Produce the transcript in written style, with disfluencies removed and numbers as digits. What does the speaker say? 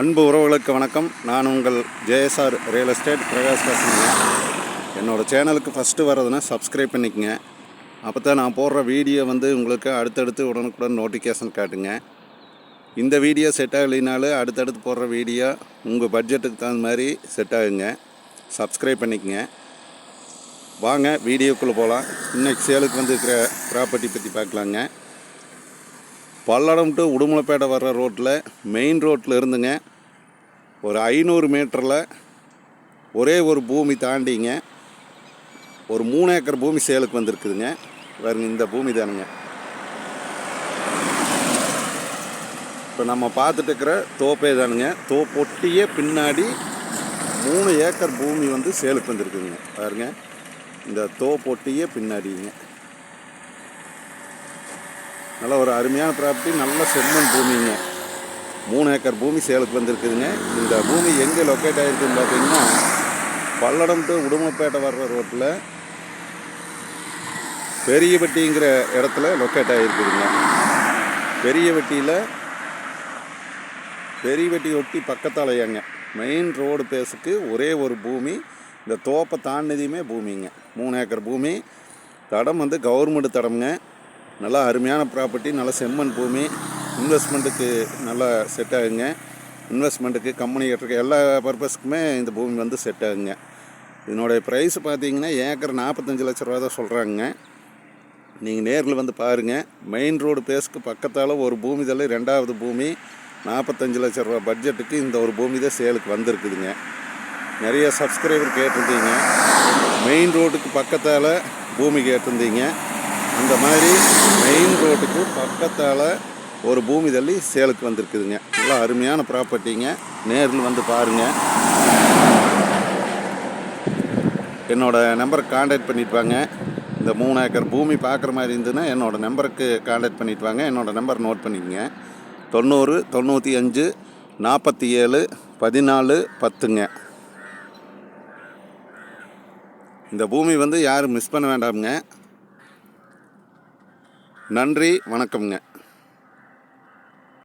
அன்பு உறவுகளுக்கு வணக்கம். நான் உங்கள் ஜேஎஸ்ஆர் ரியல் எஸ்டேட் பிரகாஷ் பேசுகிறேங்க. என்னோடய சேனலுக்கு ஃபஸ்ட்டு வர்றதுன்னா சப்ஸ்கிரைப் பண்ணிக்கங்க. அப்போ தான் நான் போடுற வீடியோ உங்களுக்கு அடுத்தடுத்து உடனுக்குடன் நோட்டிஃபிகேஷன் காட்டுங்க. இந்த வீடியோ செட் ஆகலைனாலும் அடுத்தடுத்து போடுற வீடியோ உங்கள் பட்ஜெட்டுக்கு தகுந்த மாதிரி செட் ஆகுங்க. சப்ஸ்கிரைப் பண்ணிக்கங்க. வாங்க வீடியோக்குள்ளே போகலாம். இன்றைக்கி சேலுக்கு இருக்கிற ப்ராப்பர்ட்டி பற்றி பார்க்கலாங்க. பல்லடம் டு உடுமலைப்பேட்டை வர்ற ரோட்டில் மெயின் ரோட்டில் இருந்துங்க ஒரு 500 மீட்டரில் ஒரே ஒரு பூமி தாண்டிங்க ஒரு 3 ஏக்கர் பூமி சேலுக்கு வந்திருக்குதுங்க. பாருங்க, இந்த பூமி தானுங்க இப்போ நம்ம பார்த்துட்டு இருக்கிற தோப்பே தானுங்க. தோப்பொட்டியே பின்னாடி 3 ஏக்கர் பூமி சேலுக்கு வந்திருக்குதுங்க. பாருங்க, இந்த தோப்பொட்டியே பின்னாடிங்க நல்ல ஒரு அருமையான ப்ராப்பர்ட்டி, நல்ல செம்மண் பூமிங்க. 3 ஏக்கர் பூமி சேலுக்கு வந்திருக்குதுங்க. இந்த பூமி எங்கே லொக்கேட் ஆகிருக்குன்னு பார்த்தீங்கன்னா பல்லடம் டு உடுமலைப்பேட்டை வர்ற ரோட்டில் பெரியவட்டிங்கிற இடத்துல லொக்கேட் ஆகிருக்குதுங்க. பெரியவட்டி ஒட்டி பக்கத்தாலையாங்க மெயின் ரோடு பேஸுக்கு ஒரே ஒரு பூமி. இந்த தோப்பை தாண்டியதுமே பூமிங்க. 3 ஏக்கர் பூமி. தடம் கவர்மெண்ட் தடம்ங்க. நல்லா அருமையான ப்ராப்பர்ட்டி, நல்ல செம்மண் பூமி. இன்வெஸ்ட்மெண்ட்டுக்கு நல்லா செட் ஆகுங்க. இன்வெஸ்ட்மெண்ட்டுக்கு கம்பெனி கட்டுறக்கு எல்லா பர்பஸ்க்குமே இந்த பூமி செட் ஆகுங்க. இதனுடைய ப்ரைஸ் பார்த்தீங்கன்னா ஏக்கர் 45 லட்ச ரூபா தான் சொல்கிறாங்க. நீங்கள் நேரில் பாருங்கள். மெயின் ரோடு பேஸுக்கு பக்கத்தால் ஒரு பூமி தள்ளி 2வது பூமி 45 லட்ச ரூபா பட்ஜெட்டுக்கு இந்த ஒரு பூமி தான் சேலுக்கு வந்திருக்குதுங்க. நிறைய சப்ஸ்கிரைபர் கேட்டிருந்தீங்க, மெயின் ரோட்டுக்கு பக்கத்தால் பூமி கேட்டிருந்தீங்க. அந்த மாதிரி மெயின் ரோட்டுக்கு பக்கத்தால் ஒரு பூமி தள்ளி சேலுக்கு வந்திருக்குதுங்க. நல்லா அருமையான ப்ராப்பர்ட்டிங்க. நேரில் பாருங்கள். என்னோடய நம்பருக்கு கான்டாக்ட் பண்ணிட்டு வாங்க. இந்த 3 ஏக்கர் பூமி பார்க்குற மாதிரி இருந்ததுன்னா என்னோடய நம்பருக்கு கான்டாக்ட் பண்ணிட்டு வாங்க. என்னோடய நம்பர் நோட் பண்ணிக்கங்க. 90 95 47 14 10ங்க. இந்த பூமி யாரும் மிஸ் பண்ண வேண்டாமுங்க. நன்றி, வணக்கம்ங்க.